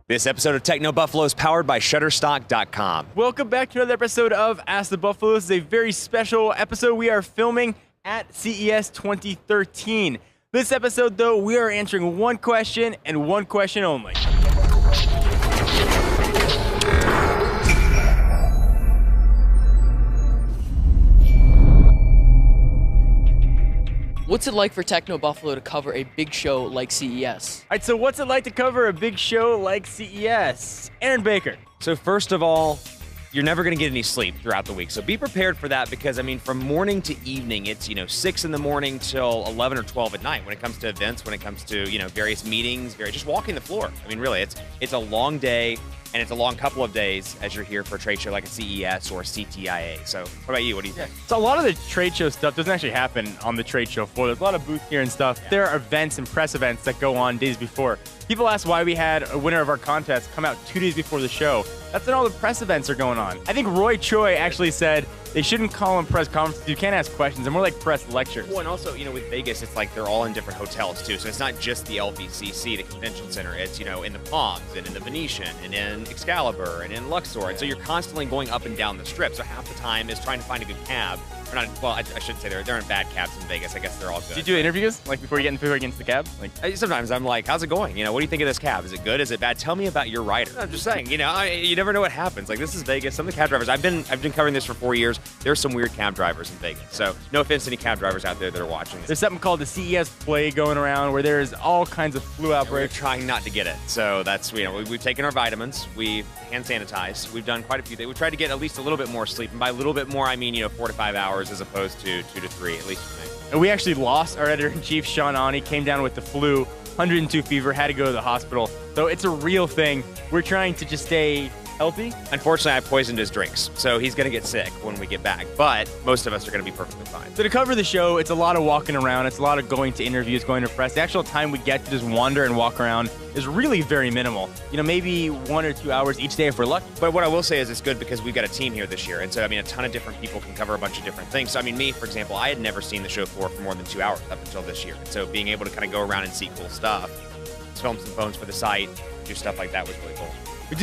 This episode of Techno Buffalo is powered by Shutterstock.com. Welcome back to another episode of Ask the Buffalo. This is a very special episode. We are filming at CES 2013. This episode, though, we are answering one question and one question only. What's it like for Techno Buffalo to cover a big show like CES? All right, so what's it like to cover a big show like CES? Aaron Baker. So first of all, you're never going to get any sleep throughout the week. So be prepared for that because, I mean, from morning to evening, it's, 6 in the morning till 11 or 12 at night when it comes to events, when it comes to, various meetings, just walking the floor. I mean, really, it's a long day. And it's a long couple of days as you're here for a trade show like a CES or a CTIA. So what about you? What do you think? So a lot of the trade show stuff doesn't actually happen on the trade show floor. There's a lot of booth gear and stuff. Yeah. There are events and press events that go on days before. People ask why we had a winner of our contest come out 2 days before the show. That's when all the press events are going on. I think Roy Choi actually said they shouldn't call them press conferences. You can't ask questions. They're more like press lectures. Well, and also, with Vegas, it's like they're all in different hotels, too. So it's not just the LVCC, the convention center. It's, in the Palms and in the Venetian and in Excalibur and in Luxor. And so you're constantly going up and down the strip. So half the time is trying to find a good cab. Or not, well, I shouldn't say they're in bad cabs in Vegas. I guess they're all good. Do you do interviews, like before you get into the cab? Sometimes I'm like, how's it going? What do you think of this cab? Is it good? Is it bad? Tell me about your rider. I'm just saying, you never know what happens. Like, this is Vegas. Some of the cab drivers, I've been covering this for 4 years. There's some weird cab drivers in Vegas. So no offense to any cab drivers out there that are watching this. There's something called the CES play going around where there's all kinds of flu outbreaks. We're trying not to get it. So that's, we've taken our vitamins. We've hand sanitized. We've done quite a few things. We've tried to get at least a little bit more sleep. And by a little bit more, I mean, 4 to 5 hours as opposed to 2 to 3, at least for me. And we actually lost our editor-in-chief, Sean Ani, came down with the flu, 102 fever, had to go to the hospital. So it's a real thing. We're trying to just stay healthy. Unfortunately, I poisoned his drinks, so he's going to get sick when we get back. But most of us are going to be perfectly fine. So to cover the show, it's a lot of walking around. It's a lot of going to interviews, going to press. The actual time we get to just wander and walk around is really very minimal. Maybe 1 or 2 hours each day if we're lucky. But what I will say is it's good because we've got a team here this year. And so, a ton of different people can cover a bunch of different things. So, me, for example, I had never seen the show floor for more than 2 hours up until this year. And so being able to kind of go around and see cool stuff, film some phones for the site, do stuff like that was really cool.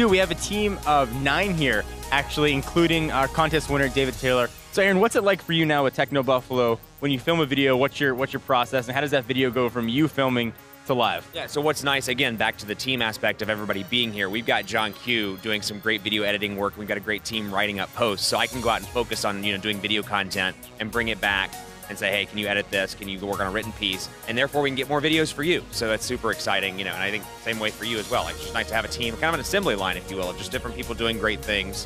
We have a team of 9 here, actually, including our contest winner, David Taylor. So, Aaron, what's it like for you now with Techno Buffalo? When you film a video, what's your process, and how does that video go from you filming to live? Yeah, so what's nice, again, back to the team aspect of everybody being here, we've got John Q doing some great video editing work. We've got a great team writing up posts, so I can go out and focus on, doing video content and bring it back and say, hey, can you edit this? Can you work on a written piece? And therefore, we can get more videos for you. So that's super exciting, and I think same way for you as well. It's just nice to have a team, kind of an assembly line, if you will, of just different people doing great things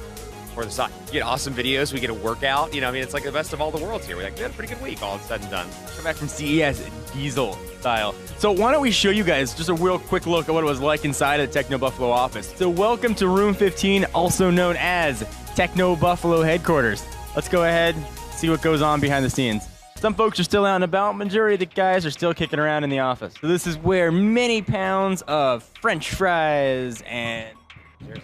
for the site. You get awesome videos. We get a workout. It's like the best of all the worlds here. We had a pretty good week all said and done. Come back from CES diesel style. So why don't we show you guys just a real quick look at what it was like inside of the Techno Buffalo office. So welcome to Room 15, also known as Techno Buffalo headquarters. Let's go ahead, see what goes on behind the scenes. Some folks are still out and about. Majority of the guys are still kicking around in the office. So this is where many pounds of French fries and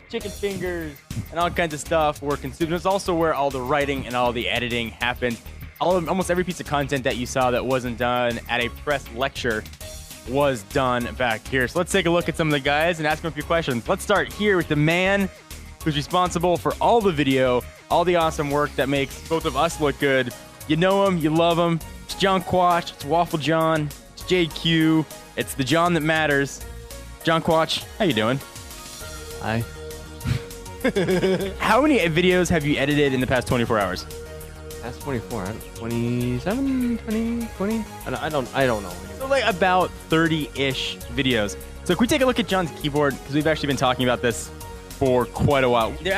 chicken fingers and all kinds of stuff were consumed. It's also where all the writing and all the editing happened. Almost every piece of content that you saw that wasn't done at a press lecture was done back here. So let's take a look at some of the guys and ask them a few questions. Let's start here with the man who's responsible for all the video, all the awesome work that makes both of us look good. You know him, you love him. It's John Quach, it's Waffle John, it's JQ, it's the John that matters. John Quach, how you doing? Hi. How many videos have you edited in the past 24 hours? Past 24, 27, 20. I don't know. So like about 30-ish videos. So can we take a look at John's keyboard? Because we've actually been talking about this for quite a while. There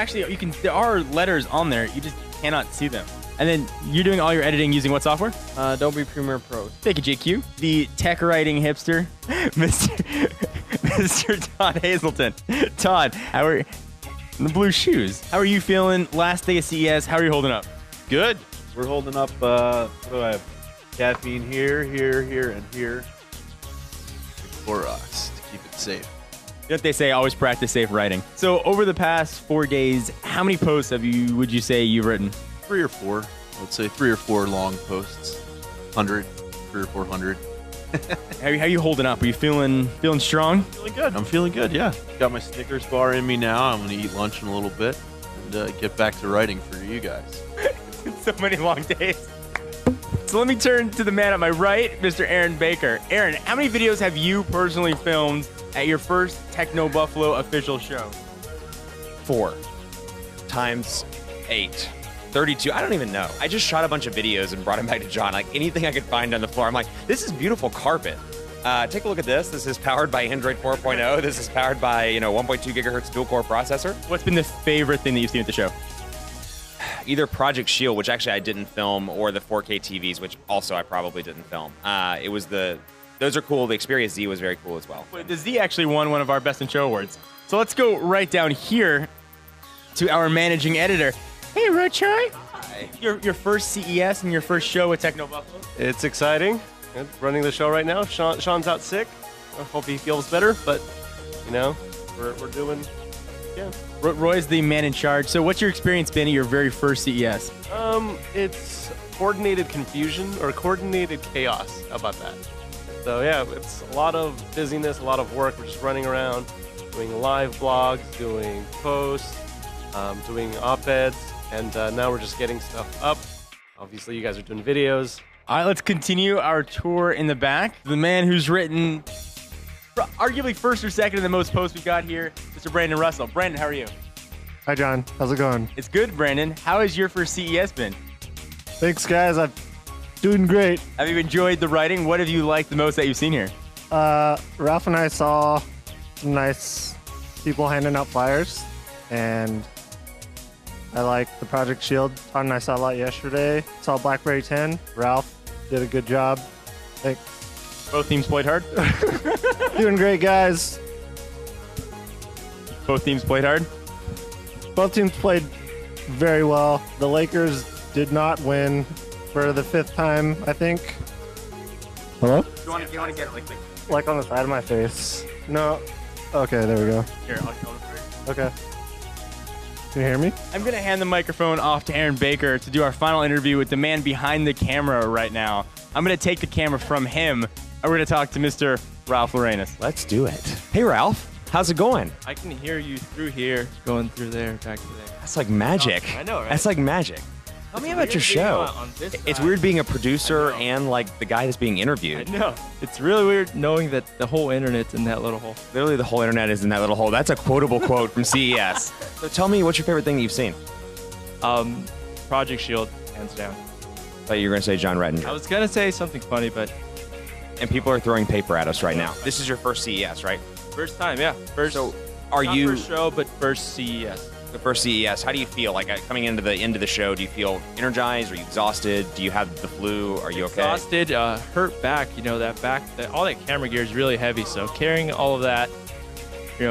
are letters on there, you just cannot see them. And then you're doing all your editing using what software? Adobe Premiere Pro. Thank you, JQ. The tech writing hipster, Mr. Todd Hazelton. Todd, how are the blue shoes? How are you feeling? Last day of CES, how are you holding up? Good. We're holding up, what do I have? Caffeine here, and here. For us, to keep it safe. You know what they say, always practice safe writing. So over the past 4 days, how many posts would you say you've written? 3 or 4. I would say 3 or 4 long posts. 100, 300 or 400. How you holding up? Are you feeling strong? Feeling good. I'm feeling good. Yeah. Got my Snickers bar in me now. I'm gonna eat lunch in a little bit and get back to writing for you guys. So many long days. So let me turn to the man at my right, Mr. Aaron Baker. Aaron, how many videos have you personally filmed at your first Techno Buffalo official show? 4 times 8. 32. I don't even know. I just shot a bunch of videos and brought them back to John. Like anything I could find on the floor. I'm like, this is beautiful carpet. Take a look at this. This is powered by Android 4.0. This is powered by 1.2 gigahertz dual core processor. What's been the favorite thing that you've seen at the show? Either Project Shield, which actually I didn't film, or the 4K TVs, which also I probably didn't film. Those are cool. The Xperia Z was very cool as well. The Z actually won one of our Best in Show awards. So let's go right down here to our managing editor. Hey, Rochoy. Hi. Your first CES and your first show at Techno Buffalo? It's exciting. I'm running the show right now. Sean's out sick. I hope he feels better, but we're doing. Yeah. Roy's the man in charge. So what's your experience been at your very first CES? It's coordinated confusion or coordinated chaos. How about that? So yeah, it's a lot of busyness, a lot of work. We're just running around, doing live blogs, doing posts, doing op-eds, and now we're just getting stuff up. Obviously, you guys are doing videos. All right, let's continue our tour in the back. The man who's written arguably first or second in the most posts we got here, Mr. Brandon Russell. Brandon, how are you? Hi, John. How's it going? It's good, Brandon. How has your first CES been? Thanks, guys. I'm doing great. Have you enjoyed the writing? What have you liked the most that you've seen here? Ralph and I saw some nice people handing out flyers, and I like the Project Shield. Todd and I saw a lot yesterday. Saw BlackBerry 10. Ralph did a good job. Thanks. Both teams played hard? Doing great, guys. Both teams played hard? Both teams played very well. The Lakers did not win for the 5th time, I think. Hello? You want to get it Like on the side of my face. No. Okay, there we go. Here, I'll go first. Okay. Can you hear me? I'm going to hand the microphone off to Aaron Baker to do our final interview with the man behind the camera right now. I'm going to take the camera from him, and we're going to talk to Mr. Ralph Lorenas. Let's do it. Hey, Ralph. How's it going? I can hear you through here, going through there, back to there. That's like magic. I know, right? That's like magic. Tell me about your show. It's weird being a producer and like the guy that's being interviewed. I know. It's really weird knowing that the whole internet's in that little hole. Literally, the whole internet is in that little hole. That's a quotable quote from CES. So tell me, what's your favorite thing that you've seen? Project Shield, hands down. I thought you were going to say John Rettinger. I was gonna say something funny, but And people are throwing paper at us right now. This is your first CES, right? first time, yeah. First. So, are not you first show, but first CES? the first CES? How do you feel? Like coming into the end of the show, do you feel energized? Are you exhausted? Do you have the flu? Are you okay? Exhausted, hurt back. You know, that back, all that camera gear is really heavy. So carrying all of that,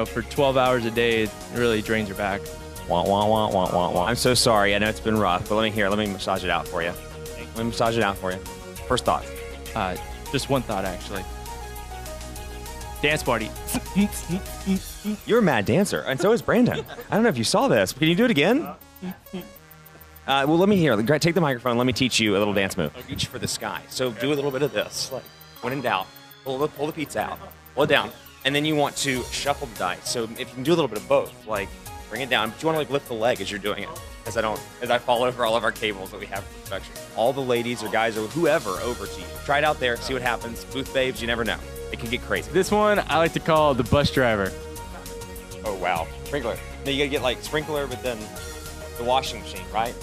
for 12 hours a day, it really drains your back. Wah, wah, wah, wah, wah, wah. I'm so sorry. I know it's been rough, but let me massage it out for you. Let me massage it out for you. First thoughts. Just one thought, actually. Dance party. You're a mad dancer, and so is Brandon. I don't know if you saw this. Can you do it again? Well, let me hear. Take the microphone. Let me teach you a little dance move. Reach for the sky. So do a little bit of this. Like, when in doubt, pull the pizza out. Pull it down. And then you want to shuffle the dice. So if you can do a little bit of both, like bring it down, but you want to like lift the leg as you're doing it. As I fall over all of our cables that we have for production. All the ladies or guys or whoever over to you. Try it out there. See what happens. Booth babes, you never know. It can get crazy. This one I like to call the bus driver. Oh, wow. Sprinkler. Now you gotta get like sprinkler, but then the washing machine, right?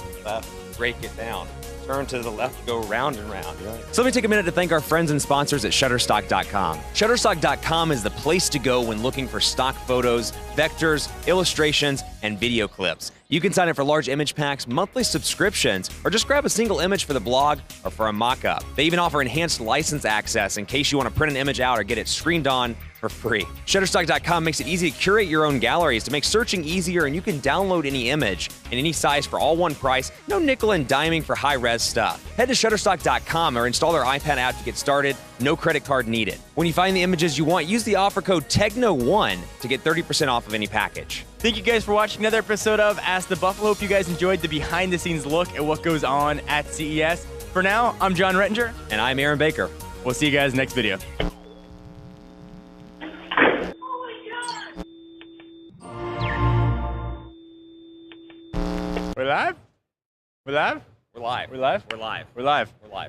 Break it down. Turn to the left, go round and round. Right? So let me take a minute to thank our friends and sponsors at Shutterstock.com. Shutterstock.com is the place to go when looking for stock photos, vectors, illustrations, and video clips. You can sign up for large image packs, monthly subscriptions, or just grab a single image for the blog or for a mock-up. They even offer enhanced license access in case you want to print an image out or get it screened on for free. Shutterstock.com makes it easy to curate your own galleries to make searching easier, and you can download any image in any size for all one price. No nickel and diming for high-res stuff. Head to Shutterstock.com or install their iPad app to get started. No credit card needed. When you find the images you want, use the offer code TECHNO1 to get 30% off of any package. Thank you guys for watching another episode of Ask the Buffalo. Hope you guys enjoyed the behind-the-scenes look at what goes on at CES. For now, I'm John Rettinger. And I'm Aaron Baker. We'll see you guys next video. We're live? We're live? We're live. We're live? We're live. We're live. We're live.